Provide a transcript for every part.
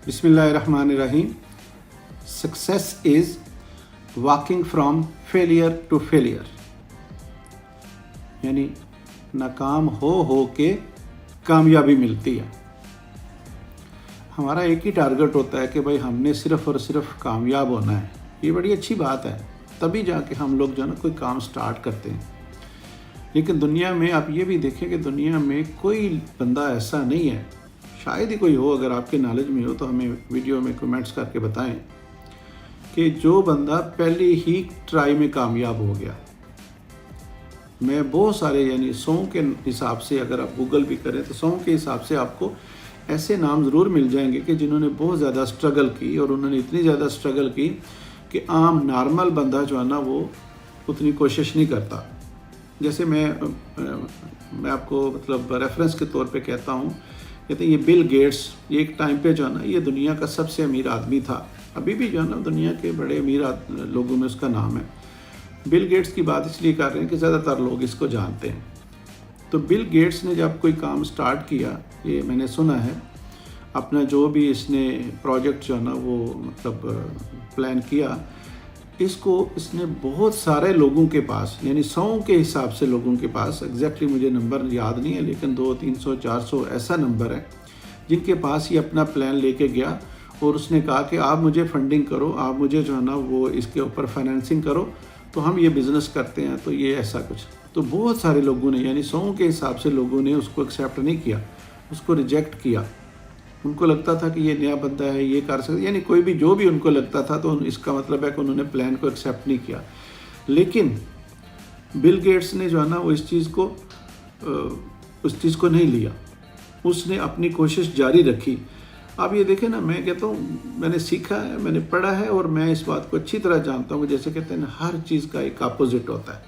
बिस्मिल्लाहिर्रहमानिर्रहीम। Success is walking from failure to failure, यानी नाकाम हो के कामयाबी मिलती है। हमारा एक ही टारगेट होता है कि भाई हमने सिर्फ़ और सिर्फ कामयाब होना है। ये बड़ी अच्छी बात है, तभी जाके हम लोग जो है ना कोई काम स्टार्ट करते हैं। लेकिन दुनिया में आप ये भी देखें कि दुनिया में कोई बंदा ऐसा नहीं है, शायद ही कोई हो, अगर आपके नॉलेज में हो तो हमें वीडियो में कमेंट्स करके बताएं, कि जो बंदा पहली ही ट्राई में कामयाब हो गया। मैं बहुत सारे यानी 100 के हिसाब से अगर आप गूगल भी करें तो 100 के हिसाब से आपको ऐसे नाम ज़रूर मिल जाएंगे कि जिन्होंने बहुत ज़्यादा स्ट्रगल की, और उन्होंने इतनी ज़्यादा स्ट्रगल की कि आम नॉर्मल बंदा जो है ना वो उतनी कोशिश नहीं करता। जैसे मैं आपको मतलब रेफरेंस के तौर पे कहता हूँ, कहते हैं ये बिल गेट्स, ये एक टाइम पे जो है ना ये दुनिया का सबसे अमीर आदमी था। अभी भी जो है ना दुनिया के बड़े अमीर लोगों में उसका नाम है। बिल गेट्स की बात इसलिए कर रहे हैं कि ज़्यादातर लोग इसको जानते हैं। तो बिल गेट्स ने जब कोई काम स्टार्ट किया, ये मैंने सुना है, अपना जो भी इसने प्रोजेक्ट जो है ना वो मतलब प्लान किया, इसने बहुत सारे लोगों के पास, यानी 100 के हिसाब से लोगों के पास, एग्जैक्टली मुझे नंबर याद नहीं है लेकिन 200, 300, 400 ऐसा नंबर है जिनके पास ये अपना प्लान लेके गया और उसने कहा कि आप मुझे फंडिंग करो, आप मुझे जो है ना वो इसके ऊपर फाइनेंसिंग करो, तो हम ये बिज़नेस करते हैं। तो ये ऐसा कुछ, तो बहुत सारे लोगों ने, यानी 100 के हिसाब से लोगों ने उसको एक्सेप्ट नहीं किया, उसको रिजेक्ट किया। उनको लगता था कि ये नया बंदा है, ये कर सकता, यानी कोई भी जो भी उनको लगता था, तो इसका मतलब है कि उन्होंने प्लान को एक्सेप्ट नहीं किया। लेकिन बिल गेट्स ने जो है ना वो उस चीज़ को नहीं लिया, उसने अपनी कोशिश जारी रखी। आप ये देखें ना, मैं कहता हूँ मैंने सीखा है, मैंने पढ़ा है और मैं इस बात को अच्छी तरह जानता हूँ, जैसे कहते हैं ना हर चीज़ का एक अपोजिट होता है।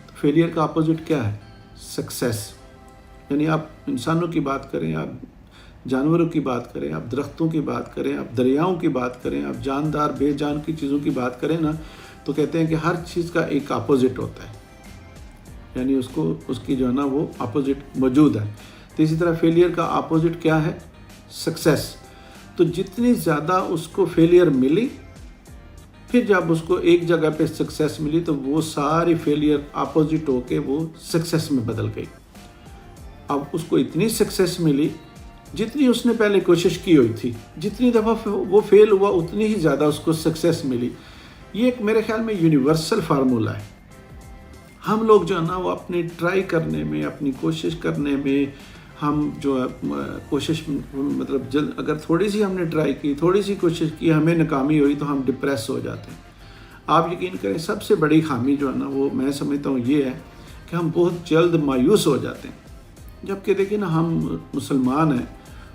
तो फेलियर का अपोजिट क्या है? सक्सेस। यानी आप इंसानों की बात करें, आप जानवरों की बात करें, आप दरख्तों की बात करें, आप दरियाओं की बात करें, आप जानदार बेजान की चीज़ों की बात करें ना, तो कहते हैं कि हर चीज़ का एक अपोजिट होता है, यानी उसकी जो है ना वो अपोजिट मौजूद है। तो इसी तरह फेलियर का अपोजिट क्या है? सक्सेस। तो जितनी ज़्यादा उसको फेलियर मिली, फिर जब उसको एक जगह पे सक्सेस मिली, तो वो सारी फेलियर अपोजिट होके वो सक्सेस में बदल गई। अब उसको इतनी सक्सेस मिली जितनी उसने पहले कोशिश की हुई थी, जितनी दफ़ा वो फेल हुआ उतनी ही ज़्यादा उसको सक्सेस मिली। ये एक मेरे ख्याल में यूनिवर्सल फार्मूला है। हम लोग जो है ना वो अपनी ट्राई करने में, अपनी कोशिश करने में, हम जो है कोशिश मतलब अगर थोड़ी सी हमने ट्राई की, थोड़ी सी कोशिश की, हमें नाकामी हुई तो हम डिप्रेस हो जाते हैं। आप यकीन करें, सबसे बड़ी खामी जो है ना वो मैं समझता हूँ ये है कि हम बहुत जल्द मायूस हो जाते हैं। जबकि देखिए ना, हम मुसलमान हैं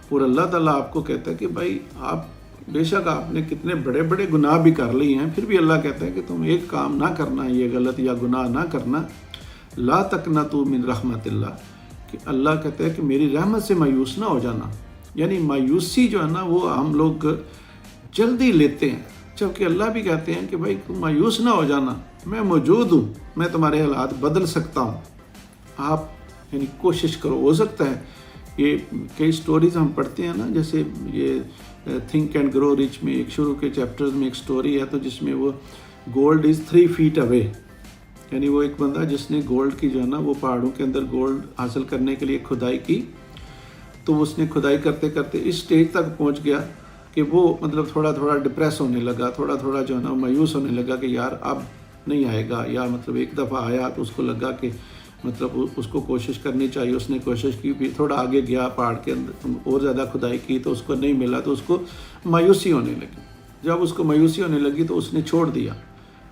और अल्लाह ताला आपको कहता है कि भाई आप बेशक आपने कितने बड़े बड़े गुनाह भी कर लिए हैं, फिर भी अल्लाह कहता है कि तुम एक काम ना करना, ये गलत या गुनाह ना करना, ला तकनतू मिन रहमतिल्लाह, कि अल्लाह कहता है कि मेरी रहमत से मायूस ना हो जाना। यानी मायूसी जो है ना वो हम लोग जल्दी लेते हैं, जबकि अल्लाह भी कहते हैं कि भाई तुम मायूस ना हो जाना, मैं मौजूद हूँ, मैं तुम्हारे हालात बदल सकता हूँ, आप यानी कोशिश करो। हो सकता है ये कई स्टोरीज हम पढ़ते हैं ना, जैसे ये थिंक एंड ग्रो रिच में एक शुरू के चैप्टर्स में एक स्टोरी है, तो जिसमें वो गोल्ड इज़ 3 फीट अवे, यानी वो एक बंदा जिसने गोल्ड की जो है ना वो पहाड़ों के अंदर गोल्ड हासिल करने के लिए खुदाई की, तो उसने खुदाई करते करते इस स्टेज तक पहुंच गया कि वो मतलब थोड़ा थोड़ा डिप्रेस होने लगा, थोड़ा थोड़ा जो है ना मायूस होने लगा कि यार अब नहीं आएगा, या मतलब एक दफ़ा आया तो उसको लगा कि मतलब उसको कोशिश करनी चाहिए, उसने कोशिश की, फिर थोड़ा आगे गया पहाड़ के अंदर और ज़्यादा खुदाई की तो उसको नहीं मिला, तो उसको मायूसी होने लगी। जब उसको मायूसी होने लगी तो उसने छोड़ दिया,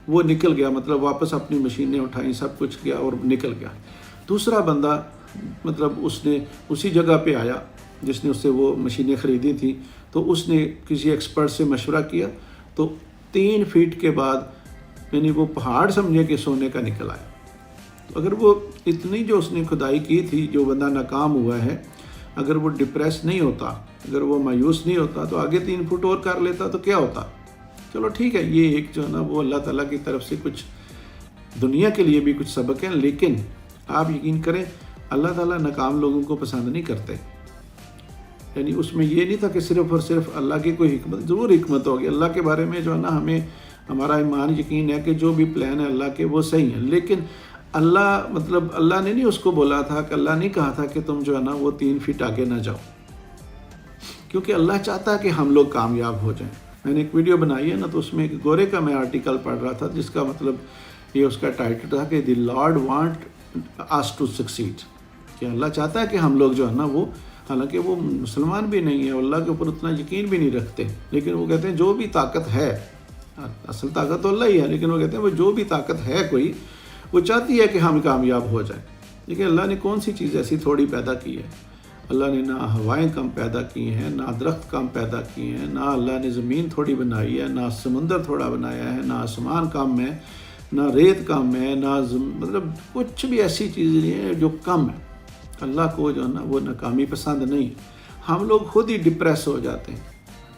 वो निकल गया, मतलब वापस अपनी मशीनें उठाई, सब कुछ किया और निकल गया। दूसरा बंदा मतलब उसने उसी जगह पे आया जिसने उससे वो मशीनें ख़रीदी थी, तो उसने किसी एक्सपर्ट से मशवरा किया, तो 3 फीट के बाद यानी वो पहाड़ समझे कि सोने का निकल आया। तो अगर वो इतनी जो उसने खुदाई की थी, जो बंदा नाकाम हुआ है, अगर वो डिप्रेस नहीं होता, अगर वो मायूस नहीं होता, तो आगे 3 फुट और कर लेता तो क्या होता। चलो ठीक है, ये एक जो है ना वो अल्लाह ताला की तरफ से कुछ दुनिया के लिए भी कुछ सबक है। लेकिन आप यकीन करें, अल्लाह ताला नाकाम लोगों को पसंद नहीं करते। यानी उसमें ये नहीं था कि सिर्फ़ और सिर्फ अल्लाह की कोई हिकमत, ज़रूर हिकमत होगी अल्लाह के बारे में, जो है ना हमें हमारा ईमान यकीन है कि जो भी प्लान है अल्लाह के वो सही है। लेकिन अल्लाह मतलब अल्लाह ने नहीं उसको बोला था कि, अल्लाह नहीं कहा था कि तुम जो है ना वो 3 फीट आगे ना जाओ, क्योंकि अल्लाह चाहता है कि हम लोग कामयाब हो जाएं। मैंने एक वीडियो बनाई है ना, तो उसमें एक गोरे का मैं आर्टिकल पढ़ रहा था जिसका मतलब ये उसका टाइटल था कि the lord want us to succeed, कि अल्लाह चाहता है कि हम लोग जो है ना वो, हालांकि वो मुसलमान भी नहीं है, अल्लाह के ऊपर उतना यकीन भी नहीं रखते, लेकिन वो कहते हैं जो भी ताकत है, असल ताकत तो अल्लाह ही है, लेकिन वो कहते हैं वो जो भी ताकत है कोई, वो चाहती है कि हम कामयाब हो जाएं। लेकिन अल्लाह ने कौन सी चीज़ ऐसी थोड़ी पैदा की है? अल्लाह ने ना हवाएं कम पैदा की हैं, ना दरख्त कम पैदा किए हैं, ना अल्लाह ने ज़मीन थोड़ी बनाई है, ना समुंदर थोड़ा बनाया है, ना आसमान कम है, ना रेत कम है, ना मतलब कुछ भी ऐसी चीज़ नहीं है जो कम है। अल्लाह को जो है ना वो नाकामी पसंद नहीं है। हम लोग खुद ही डिप्रेस हो जाते हैं।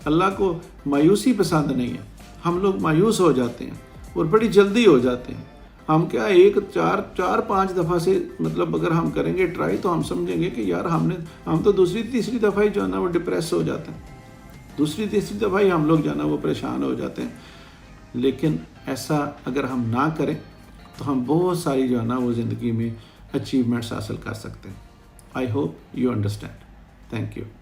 अल्लाह को मायूसी पसंद नहीं है, हम लोग मायूस हो जाते हैं और बड़ी जल्दी हो जाते हैं। हम क्या एक चार पाँच दफ़ा से मतलब अगर हम करेंगे ट्राई, तो हम समझेंगे कि यार हम तो दूसरी तीसरी दफ़ा ही जो है ना वो डिप्रेस हो जाते हैं, दूसरी तीसरी दफ़ा ही हम लोग जो है ना वो परेशान हो जाते हैं। लेकिन ऐसा अगर हम ना करें तो हम बहुत सारी जो है ना वो ज़िंदगी में अचीवमेंट्स हासिल कर सकते हैं। I hope you understand. Thank you.